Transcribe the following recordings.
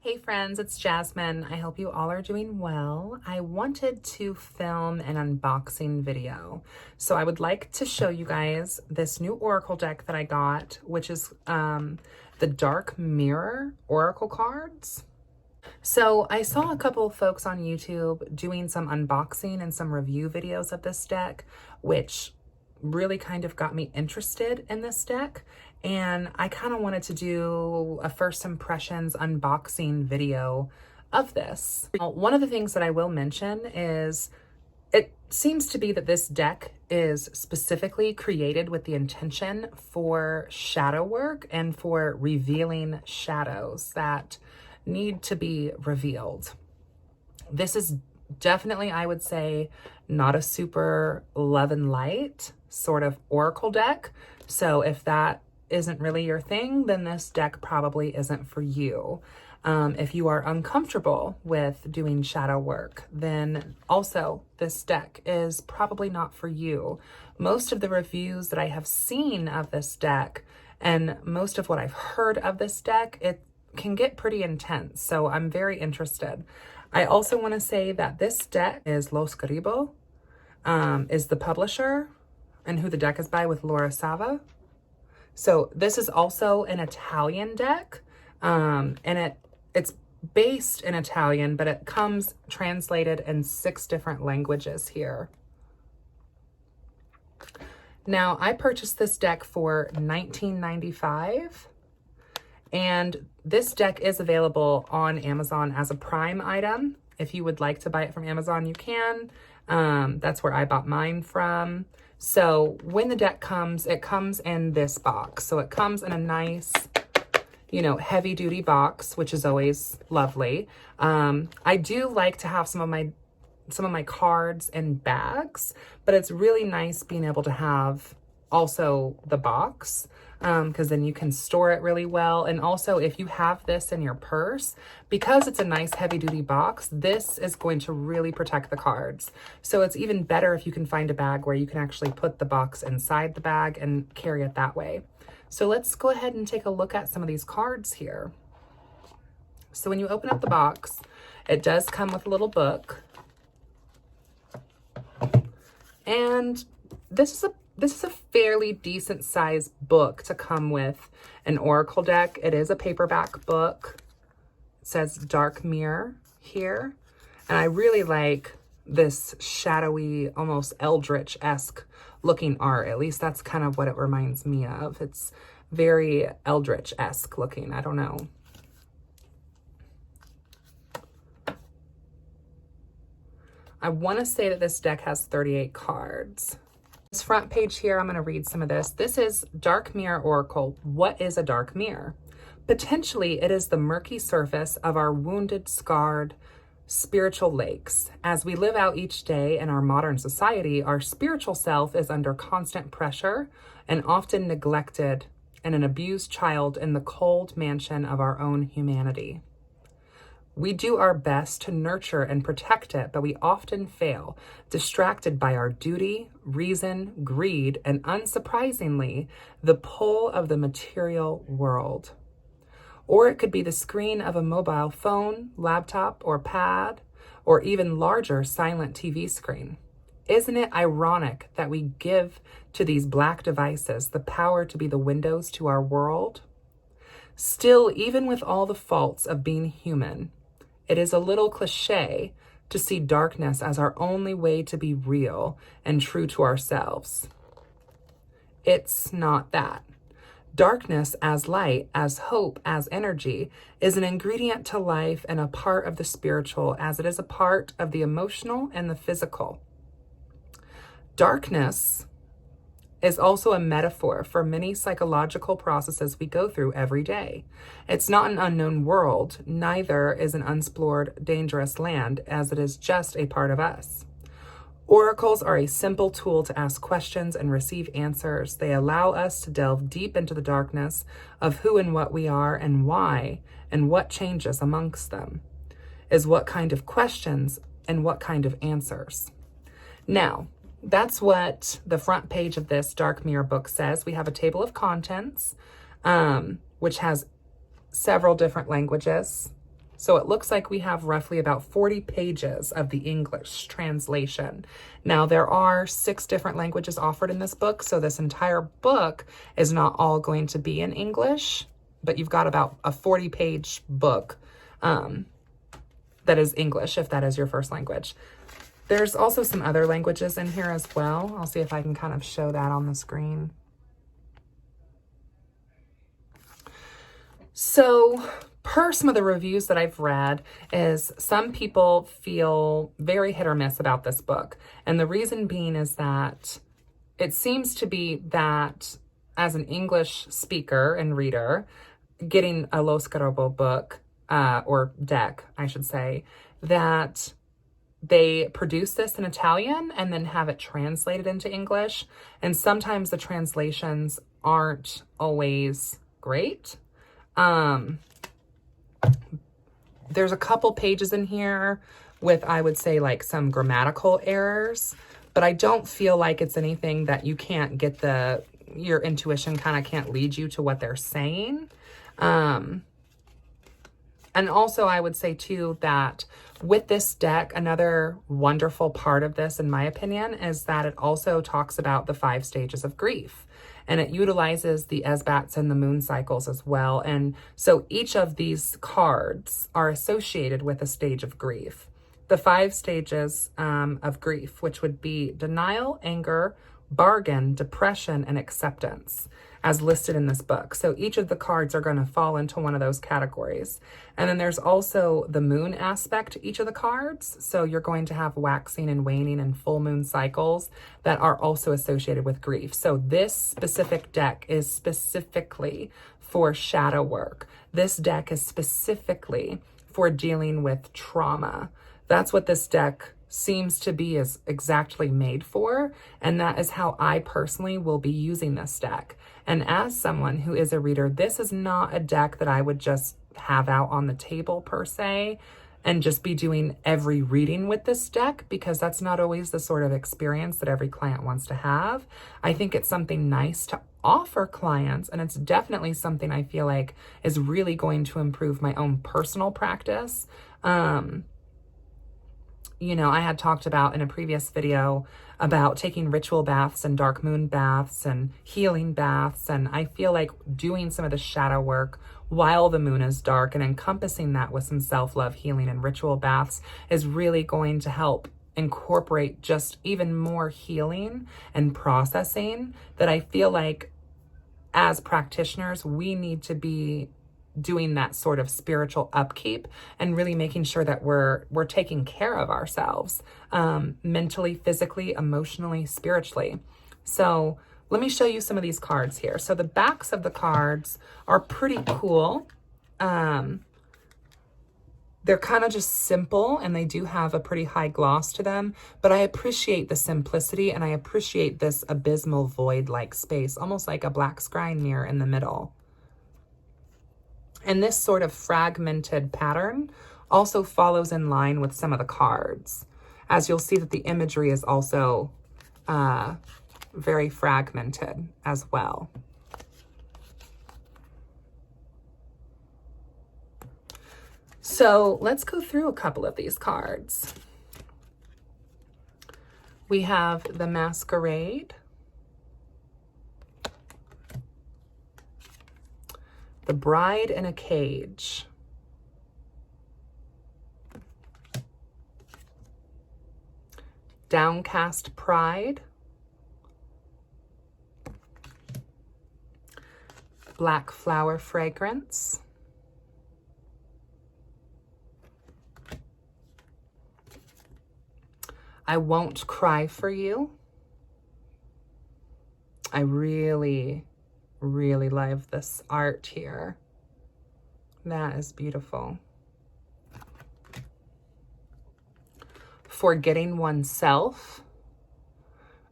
Hey friends, it's Jasmine. I hope you all are doing well. I wanted to film an unboxing video. So I would like to show you guys this new Oracle deck that I got, which is the Dark Mirror Oracle cards. So I saw a couple of folks on YouTube doing some unboxing and some review videos of this deck, which really kind of got me interested in this deck. And I kind of wanted to do a first impressions unboxing video of this. Now, one of the things that I will mention is it seems to be that this deck is specifically created with the intention for shadow work and for revealing shadows that need to be revealed. This is definitely, I would say, not a super love and light sort of oracle deck. So if that isn't really your thing, then this deck probably isn't for you. If you are uncomfortable with doing shadow work, then also this deck is probably not for you. Most of the reviews that I have seen of this deck and most of what I've heard of this deck, it can get pretty intense. So I'm very interested. I also want to say that this deck is Lo Scribo, is the publisher, and who the deck is by with Laura Sava. So this is also an Italian deck, and it's based in Italian, but it comes translated in 6 different languages here. Now, I purchased this deck for $19.95, and this deck is available on Amazon as a Prime item. If you would like to buy it from Amazon, you can. That's where I bought mine from. So when the deck comes, it comes in this box. So it comes in a nice, heavy duty box, which is always lovely. I do like to have some of my cards in bags, but it's really nice being able to have also the box, because then you can store it really well. And also if you have this in your purse, because it's a nice heavy duty box, this is going to really protect the cards. So it's even better if you can find a bag where you can actually put the box inside the bag and carry it that way. So let's go ahead and take a look at some of these cards here. So when you open up the box, it does come with a little book. And this is a fairly decent sized book to come with an Oracle deck. It is a paperback book. It says Dark Mirror here. And I really like this shadowy, almost Eldritch-esque looking art. At least that's kind of what it reminds me of. It's very Eldritch-esque looking. I don't know. I want to say that this deck has 38 cards. This front page here, I'm going to read some of this. This is Dark Mirror Oracle. What is a dark mirror? Potentially, it is the murky surface of our wounded, scarred, spiritual lakes. As we live out each day in our modern society, our spiritual self is under constant pressure and often neglected and an abused child in the cold mansion of our own humanity. We do our best to nurture and protect it, but we often fail, distracted by our duty, reason, greed, and unsurprisingly, the pull of the material world. Or it could be the screen of a mobile phone, laptop, or pad, or even larger silent TV screen. Isn't it ironic that we give to these black devices the power to be the windows to our world? Still, even with all the faults of being human, it is a little cliche to see darkness as our only way to be real and true to ourselves. It's not that. Darkness as light, as hope, as energy is an ingredient to life and a part of the spiritual as it is a part of the emotional and the physical. Darkness is also a metaphor for many psychological processes we go through every day. It's not an unknown world, neither is an unexplored, dangerous land, as it is just a part of us. Oracles are a simple tool to ask questions and receive answers. They allow us to delve deep into the darkness of who and what we are and why, and what changes amongst them, is what kind of questions and what kind of answers. Now, that's what the front page of this Dark Mirror book says. We have a table of contents, which has several different languages. So it looks like we have roughly about 40 pages of the English translation. Now, there are 6 different languages offered in this book, so this entire book is not all going to be in English, but you've got about a 40-page book that is English, if that is your first language. There's also some other languages in here as well. I'll see if I can kind of show that on the screen. So, per some of the reviews that I've read, is some people feel very hit or miss about this book. And the reason being is that it seems to be that as an English speaker and reader, getting a Lo Scarabo book, or deck, I should say, that they produce this in Italian and then have it translated into English. And sometimes the translations aren't always great. There's a couple pages in here with, I would say, like some grammatical errors, but I don't feel like it's anything that you can't get your intuition kind of can't lead you to what they're saying. And also I would say too that with this deck, another wonderful part of this, in my opinion, is that it also talks about the 5 stages of grief. And it utilizes the Esbats and the moon cycles as well. And so each of these cards are associated with a stage of grief. The 5 stages of grief, which would be denial, anger, bargain, depression, and acceptance, as listed in this book. So each of the cards are going to fall into one of those categories. And then there's also the moon aspect to each of the cards. So you're going to have waxing and waning and full moon cycles that are also associated with grief. So this specific deck is specifically for shadow work. This deck is specifically for dealing with trauma. That's what this deck seems to be is exactly made for, and that is how I personally will be using this deck. And as someone who is a reader, this is not a deck that I would just have out on the table per se and just be doing every reading with this deck, because that's not always the sort of experience that every client wants to have. I think it's something nice to offer clients, and it's definitely something I feel like is really going to improve my own personal practice. You know, I had talked about in a previous video about taking ritual baths and dark moon baths and healing baths. And I feel like doing some of the shadow work while the moon is dark and encompassing that with some self-love healing and ritual baths is really going to help incorporate just even more healing and processing that I feel like as practitioners, we need to be doing that sort of spiritual upkeep and really making sure that we're taking care of ourselves, mentally, physically, emotionally, spiritually. So let me show you some of these cards here. So the backs of the cards are pretty cool. They're kind of just simple, and they do have a pretty high gloss to them, but I appreciate the simplicity, and I appreciate this abysmal void-like space, almost like a black scrying mirror in the middle. And this sort of fragmented pattern also follows in line with some of the cards, as you'll see that the imagery is also very fragmented as well. So let's go through a couple of these cards. We have the Masquerade, the Bride in a Cage, Downcast Pride, Black Flower Fragrance, I Won't Cry for You. I really love this art here. That is beautiful. Forgetting Oneself.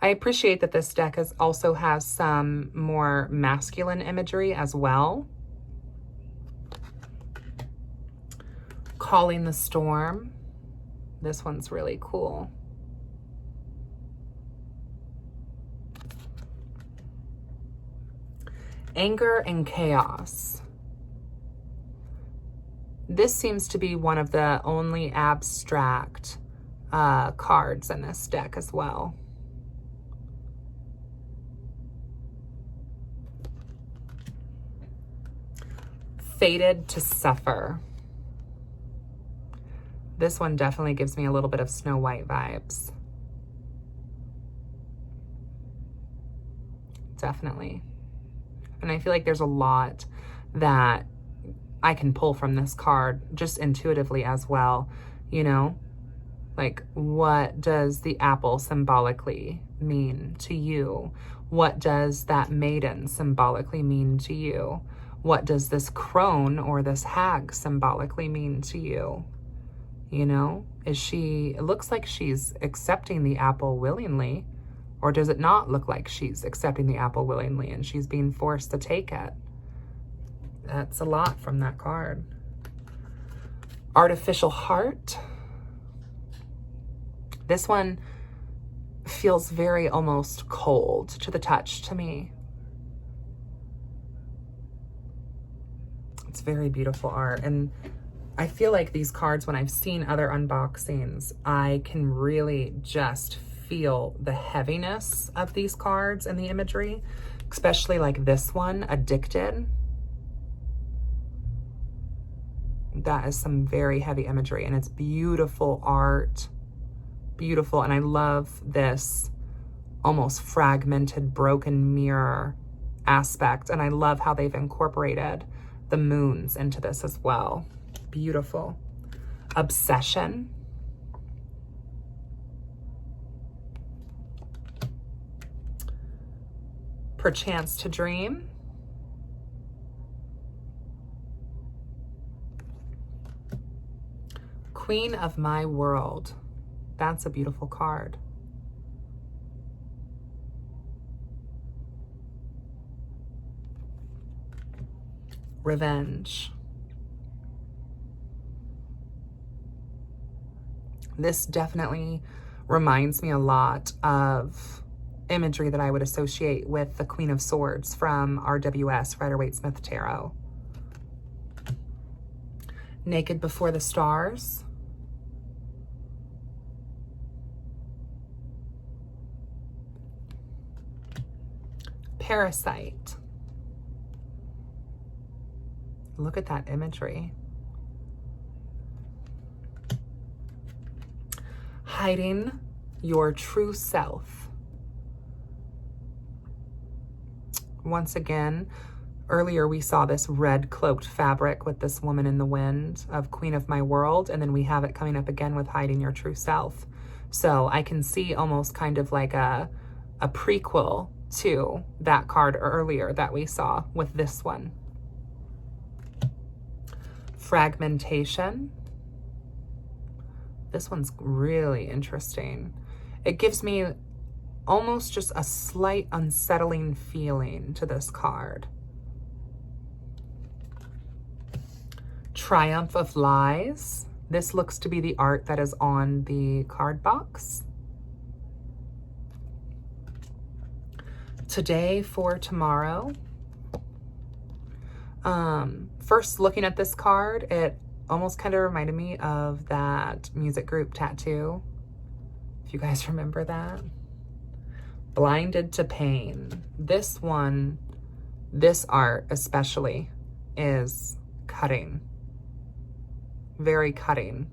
I appreciate that this deck also has some more masculine imagery as well. Calling the Storm. This one's really cool. Anger and Chaos. This seems to be one of the only abstract cards in this deck as well. Fated to Suffer. This one definitely gives me a little bit of Snow White vibes. Definitely. And I feel like there's a lot that I can pull from this card just intuitively as well. You know, like, what does the apple symbolically mean to you? What does that maiden symbolically mean to you? What does this crone or this hag symbolically mean to you? You know, it looks like she's accepting the apple willingly, or does it not look like she's accepting the apple willingly and she's being forced to take it? That's a lot from that card. Artificial Heart. This one feels very almost cold to the touch to me. It's very beautiful art. And I feel like these cards, when I've seen other unboxings, I can really just feel the heaviness of these cards and the imagery, especially like this one, Addicted. That is some very heavy imagery, and it's beautiful art. Beautiful. And I love this almost fragmented, broken mirror aspect. And I love how they've incorporated the moons into this as well. Beautiful. Obsession. Perchance to Dream. Queen of My World. That's a beautiful card. Revenge. This definitely reminds me a lot of imagery that I would associate with the Queen of Swords from RWS, Rider-Waite-Smith Tarot. Naked Before the Stars. Parasite. Look at that imagery. Hiding Your True Self. Once again, earlier we saw this red cloaked fabric with this woman in the wind of Queen of My World, and then we have it coming up again with Hiding Your True Self. So I can see almost kind of like a prequel to that card earlier that we saw with this one. Fragmentation. This one's really interesting. It gives me almost just a slight unsettling feeling to this card. Triumph of Lies. This looks to be the art that is on the card box. Today for Tomorrow. First looking at this card, it almost kind of reminded me of that music group Tattoo, if you guys remember that. Blinded to Pain. This one, this art especially, is cutting. Very cutting.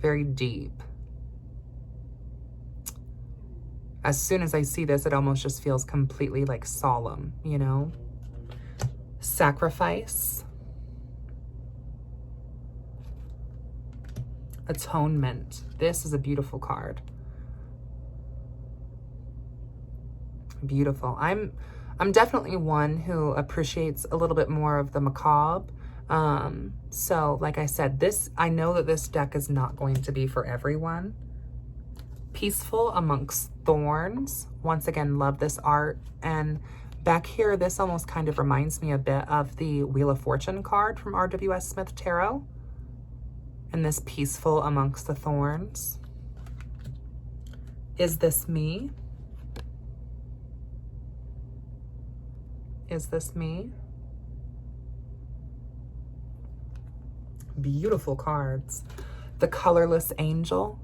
Very deep. As soon as I see this, it almost just feels completely like solemn, you know? Sacrifice. Atonement. This is a beautiful card. Beautiful. I'm definitely one who appreciates a little bit more of the macabre. So like I said, I know that this deck is not going to be for everyone. Peaceful Amongst Thorns. Once again, love this art. And back here, this almost kind of reminds me a bit of the Wheel of Fortune card from RWS Smith Tarot. And this Peaceful Amongst the Thorns. Is This Me? Is This Me? beautiful cards. The Colorless Angel.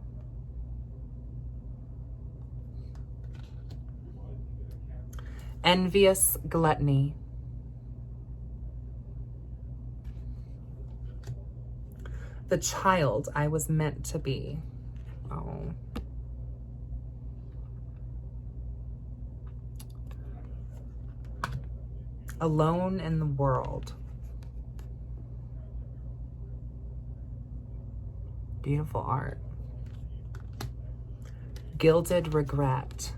Envious Gluttony. The Child I Was Meant to Be. Oh. Alone in the World. Beautiful art. Gilded Regret.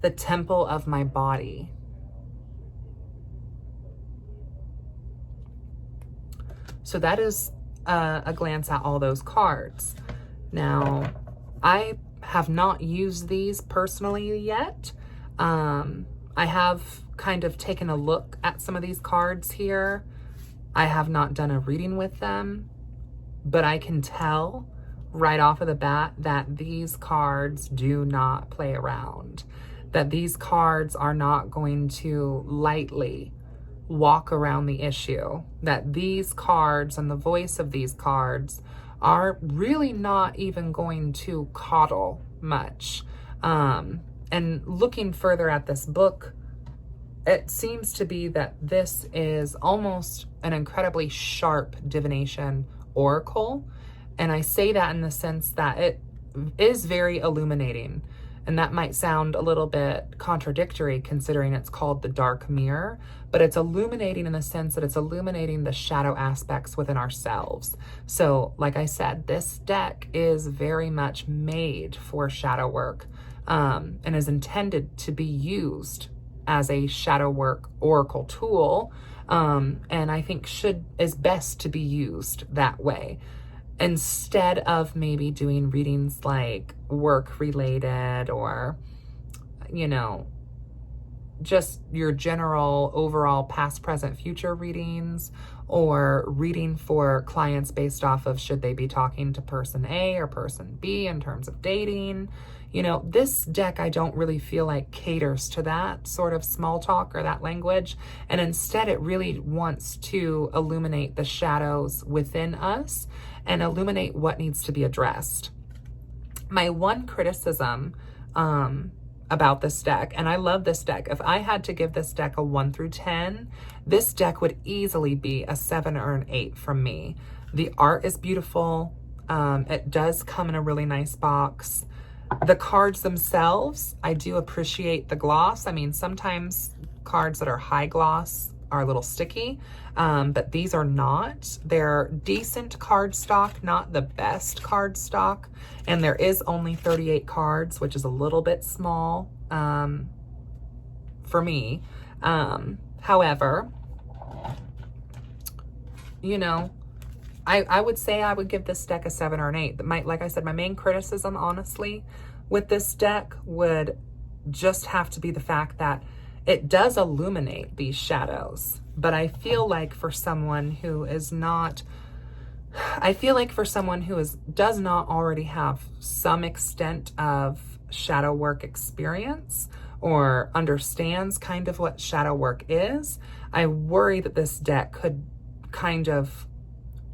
The Temple of My Body. So that is a glance at all those cards. Now, I have not used these personally yet. I have kind of taken a look at some of these cards here. I have not done a reading with them, but I can tell right off of the bat that these cards do not play around, that these cards are not going to lightly walk around the issue, that these cards and the voice of these cards are really not even going to coddle much. And looking further at this book, it seems to be that this is almost an incredibly sharp divination oracle. And I say that in the sense that it is very illuminating. And that might sound a little bit contradictory considering it's called the Dark Mirror, but it's illuminating in the sense that it's illuminating the shadow aspects within ourselves. So like I said, this deck is very much made for shadow work, and is intended to be used as a shadow work oracle tool. And I think is best to be used that way, instead of maybe doing readings like work related or, you know, just your general overall past, present, future readings, or reading for clients based off of should they be talking to person A or person B in terms of dating. You know, this deck I don't really feel like caters to that sort of small talk or that language. And instead it really wants to illuminate the shadows within us and illuminate what needs to be addressed. My one criticism about this deck, and I love this deck, if I had to give this deck a 1 through 10, this deck would easily be a 7 or an 8 from me. The art is beautiful. It does come in a really nice box. The cards themselves, I do appreciate the gloss. I mean, sometimes cards that are high gloss are a little sticky, but these are not. They're decent cardstock, not the best cardstock, and there is only 38 cards, which is a little bit small for me. However, you know, I would say I would give this deck a 7 or an 8. Like I said, my main criticism, honestly, with this deck would just have to be the fact that it does illuminate these shadows. But I feel like for someone who is not, does not already have some extent of shadow work experience or understands kind of what shadow work is, I worry that this deck could kind of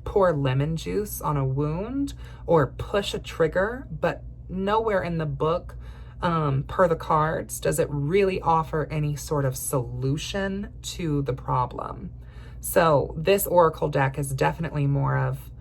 pour lemon juice on a wound or push a trigger, but nowhere in the book, per the cards, does it really offer any sort of solution to the problem. So this oracle deck is definitely more of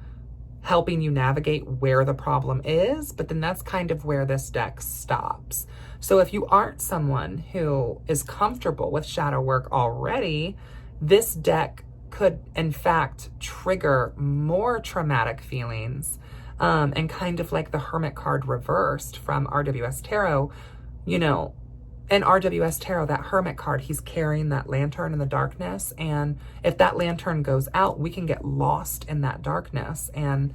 helping you navigate where the problem is, but then that's kind of where this deck stops. So if you aren't someone who is comfortable with shadow work already, this deck could in fact trigger more traumatic feelings, and kind of like the Hermit card reversed from RWS Tarot. You know, in RWS Tarot, that Hermit card, he's carrying that lantern in the darkness, and if that lantern goes out, we can get lost in that darkness. And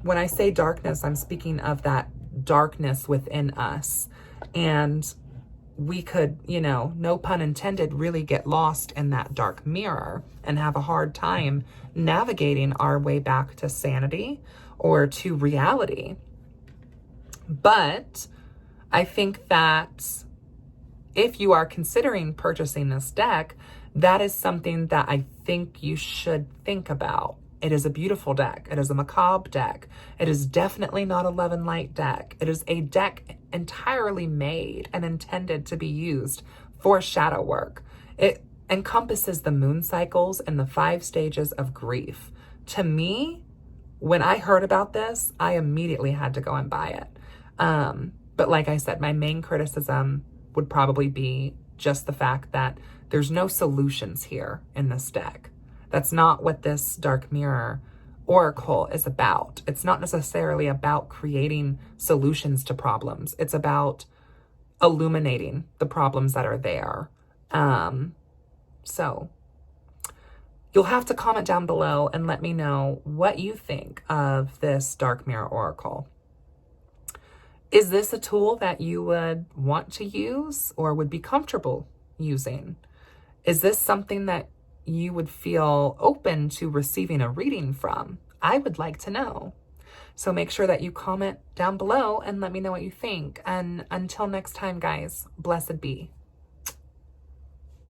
when I say darkness, I'm speaking of that darkness within us, and we could, you know, no pun intended, really get lost in that dark mirror and have a hard time navigating our way back to sanity or to reality. But I think that if you are considering purchasing this deck, That is something that I think you should think about. It is a beautiful deck. It is a macabre deck. It is definitely not a Love and Light deck. It is a deck entirely made and intended to be used for shadow work. It encompasses the moon cycles and the 5 stages of grief. To me, when I heard about this, I immediately had to go and buy it. But like I said, my main criticism would probably be just the fact that there's no solutions here in this deck. That's not what this Dark Mirror Oracle is about. It's not necessarily about creating solutions to problems. It's about illuminating the problems that are there. So you'll have to comment down below and let me know what you think of this Dark Mirror Oracle. Is this a tool that you would want to use or would be comfortable using? Is this something that you would feel open to receiving a reading from? I would like to know. So make sure that you comment down below and let me know what you think. And until next time, guys, blessed be.